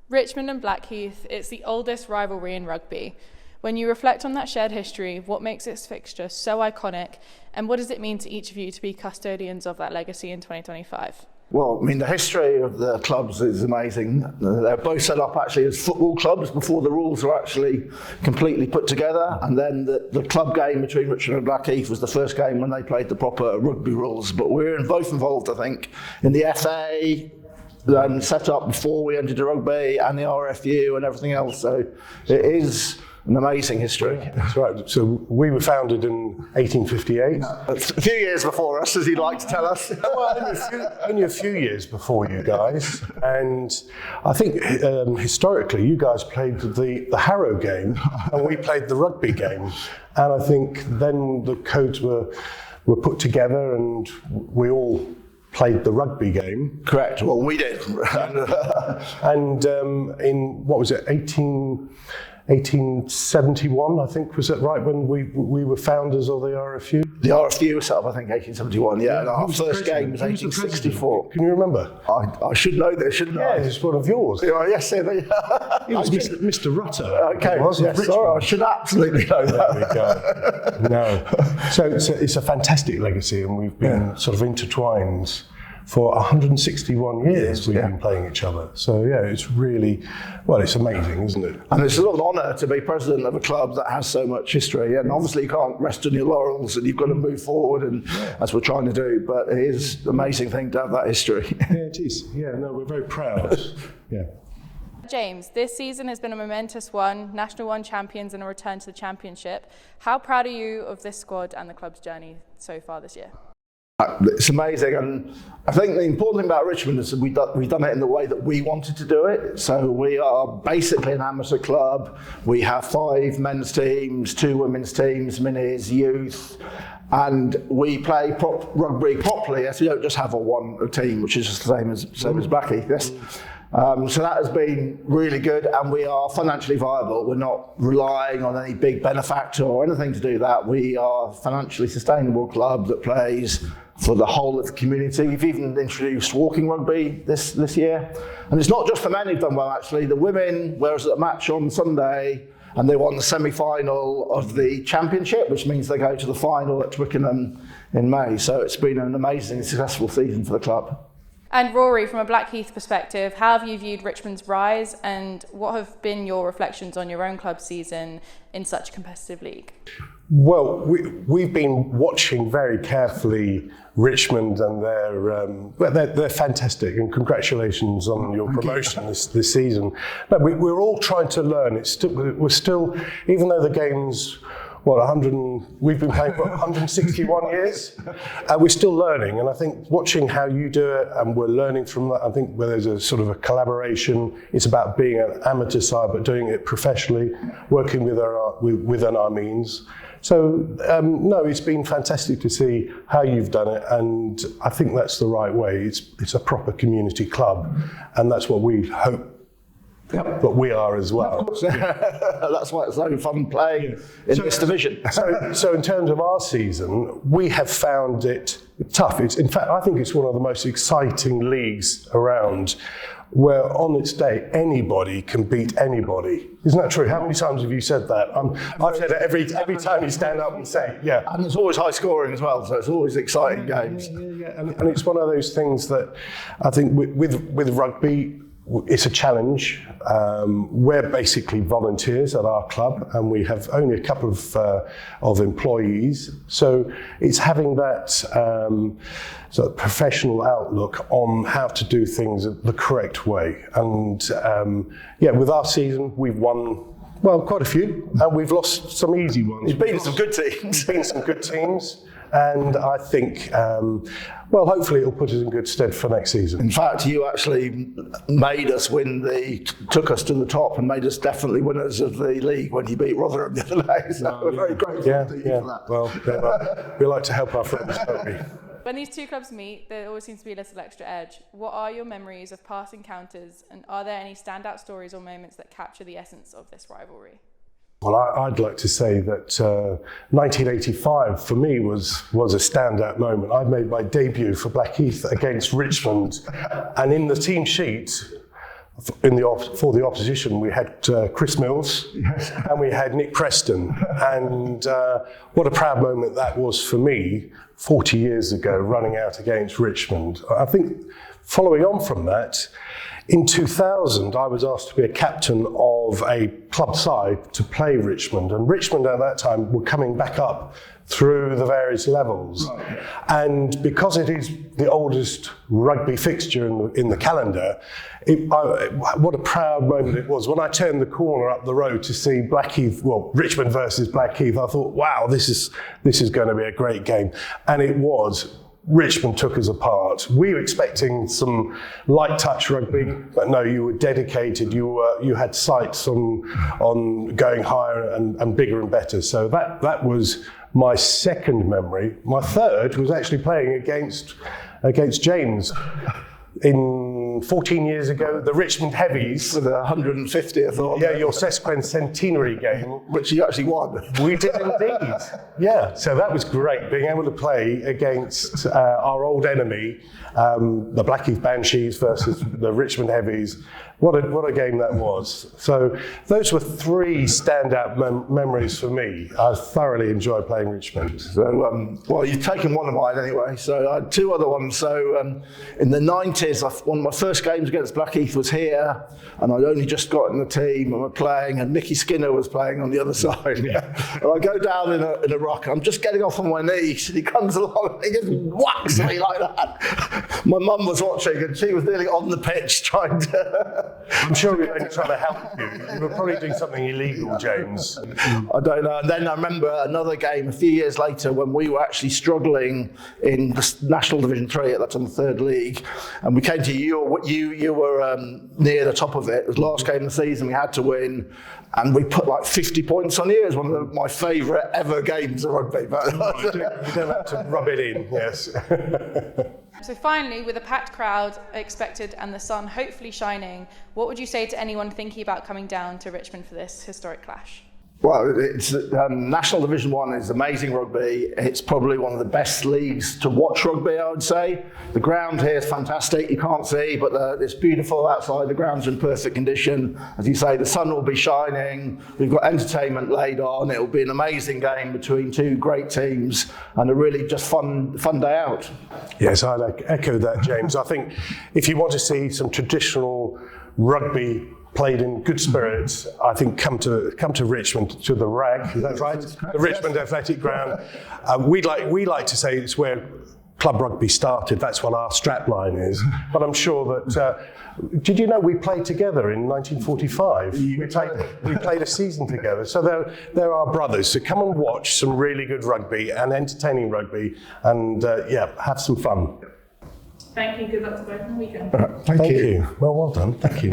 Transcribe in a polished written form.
Richmond and Blackheath, it's the oldest rivalry in rugby. When you reflect on that shared history, what makes this fixture so iconic, and what does it mean to each of you to be custodians of that legacy in 2025? Well, I mean, the history of the clubs is amazing. They're both set up actually as football clubs before the rules were actually completely put together. And then the club game between Richmond and Blackheath was the first game when they played the proper rugby rules. But we're both involved, I think, in the FA, set up before we entered the rugby, and the RFU and everything else. So it is an amazing history. That's right. So we were founded in 1858. A few years before us, as you'd like to tell us. Well, only a few years before you guys. And I think historically you guys played the Harrow game and we played the rugby game. And I think then the codes were put together and we all played the rugby game. Correct. Well, we did. And in, what was it, 1871, I think, was it right, when we were founders of the RFU? The RFU was set up, I think, 1871, yeah. And our first game was 1864. Can you remember? I should know this, shouldn't I? Yeah, it's one of yours. Yes, it was Mr. Rutter. Okay, yes, sorry, I should absolutely know that. There we go. No. So it's a fantastic legacy, and we've been sort of intertwined for 161 years we've been playing each other. So yeah, it's really, well, it's amazing, isn't it? And it's a real honour to be president of a club that has so much history. And obviously you can't rest on your laurels and you've got to move forward, and as we're trying to do. But it is an amazing thing to have that history. Yeah, it is. Yeah, no, we're very proud. Yeah. James, this season has been a momentous one, National 1 champions and a return to the championship. How proud are you of this squad and the club's journey so far this year? It's amazing, and I think the important thing about Richmond is that we've done it in the way that we wanted to do it. So we are basically an amateur club. We have 5 men's teams, 2 women's teams, minis, youth, and we play rugby properly. Yes, we don't just have a team, which is just the same as Blackheath. Yes. So that has been really good, and we are financially viable. We're not relying on any big benefactor or anything to do that. We are a financially sustainable club that plays for the whole of the community. We've even introduced walking rugby this year. And it's not just the men who've done well, actually. The women, whereas at a match on Sunday, and they won the semi-final of the championship, which means they go to the final at Twickenham in May. So it's been an amazing, successful season for the club. And Rory, from a Blackheath perspective, how have you viewed Richmond's rise, and what have been your reflections on your own club season in such a competitive league? Well, we've been watching very carefully Richmond, and they're fantastic, and congratulations on your promotion this season. No, we're all trying to learn. We're still, even though the game's we've been playing for 161 years, and we're still learning. And I think watching how you do it, and we're learning from that, I think where there's a sort of a collaboration. It's about being an amateur side, but doing it professionally, working within our means. So, no, it's been fantastic to see how you've done it, and I think that's the right way. It's a proper community club, and that's what we hope. Yep. But we are as well. Of course. That's why it's so fun playing in this division. So in terms of our season, we have found it tough. In fact, I think it's one of the most exciting leagues around, where on its day anybody can beat anybody. Isn't that true? How many times have you said that? I've said it every time you stand up and say, yeah. And it's always high scoring as well, so it's always exciting games. Yeah. And it's one of those things that I think with rugby, it's a challenge. We're basically volunteers at our club, and we have only a couple of employees. So it's having that sort of professional outlook on how to do things the correct way. And with our season, we've won quite a few, and we've lost some easy ones. You've beaten some good teams. And I think, hopefully it'll put us in good stead for next season. In fact, you actually made us took us to the top and made us definitely winners of the league when you beat Rotherham the other day. So we're very grateful to you for that. Well, we like to help our friends, don't we? When these two clubs meet, there always seems to be a little extra edge. What are your memories of past encounters, and are there any standout stories or moments that capture the essence of this rivalry? Well, I'd like to say that 1985 for me was a standout moment. I made my debut for Blackheath against Richmond, and in the team sheet, for the opposition, we had Chris Mills and we had Nick Preston. And what a proud moment that was for me 40 years ago, running out against Richmond. I think following on from that, in 2000, I was asked to be a captain of a club side to play Richmond. And Richmond at that time were coming back up through the various levels. Right. And because it is the oldest rugby fixture in the calendar, what a proud moment it was. When I turned the corner up the road to see Blackheath, well, Richmond versus Blackheath, I thought, wow, this is going to be a great game. And it was. Richmond took us apart. We were expecting some light touch rugby, but no, you were dedicated. You had sights on going higher and bigger and better. So that was my second memory. My third was actually playing against James in 14 years ago, the Richmond Heavies. For the 150th or... Yeah, your sesquicentenary game. Which you actually won. We did indeed. Yeah, so that was great, being able to play against our old enemy, the Blackheath Banshees versus the Richmond Heavies. What a game that was. So those were three standout memories for me. I thoroughly enjoyed playing Richmond. So, well, you've taken one of mine anyway. So I had two other ones. So in the 90s, one of my first games against Blackheath was here, and I'd only just got in the team and we're playing, and Nicky Skinner was playing on the other side. And I go down in a rock, I'm just getting off on my knees, and he comes along and he just whacks me like that. My mum was watching, and she was nearly on the pitch trying to... I'm sure we were only trying to help you. You were probably doing something illegal, James. I don't know. And then I remember another game a few years later when we were actually struggling in the National Division 3, at that time the third league, and we came to you were near the top of it. It was the last game of the season, we had to win, and we put like 50 points on you. It was one of my favourite ever games of rugby. But you don't have to rub it in, yes. So finally, with a packed crowd expected and the sun hopefully shining, what would you say to anyone thinking about coming down to Richmond for this historic clash? Well, it's National Division 1 is amazing rugby. It's probably one of the best leagues to watch rugby, I would say. The ground here is fantastic. You can't see, but it's beautiful outside. The ground's in perfect condition. As you say, the sun will be shining. We've got entertainment laid on. It'll be an amazing game between two great teams and a really just fun day out. Yes, I'd echo that, James. I think if you want to see some traditional rugby played in good spirits, I think come to Richmond, to the RAG, is that right? The Richmond Athletic Ground. We like to say it's where club rugby started. That's what our strapline is. But I'm sure that. Did you know we played together in 1945? We played a season together. So they're our brothers. So come and watch some really good rugby and entertaining rugby, and have some fun. Thank you. Good luck to both on the weekend. Thank you. Well done. Thank you.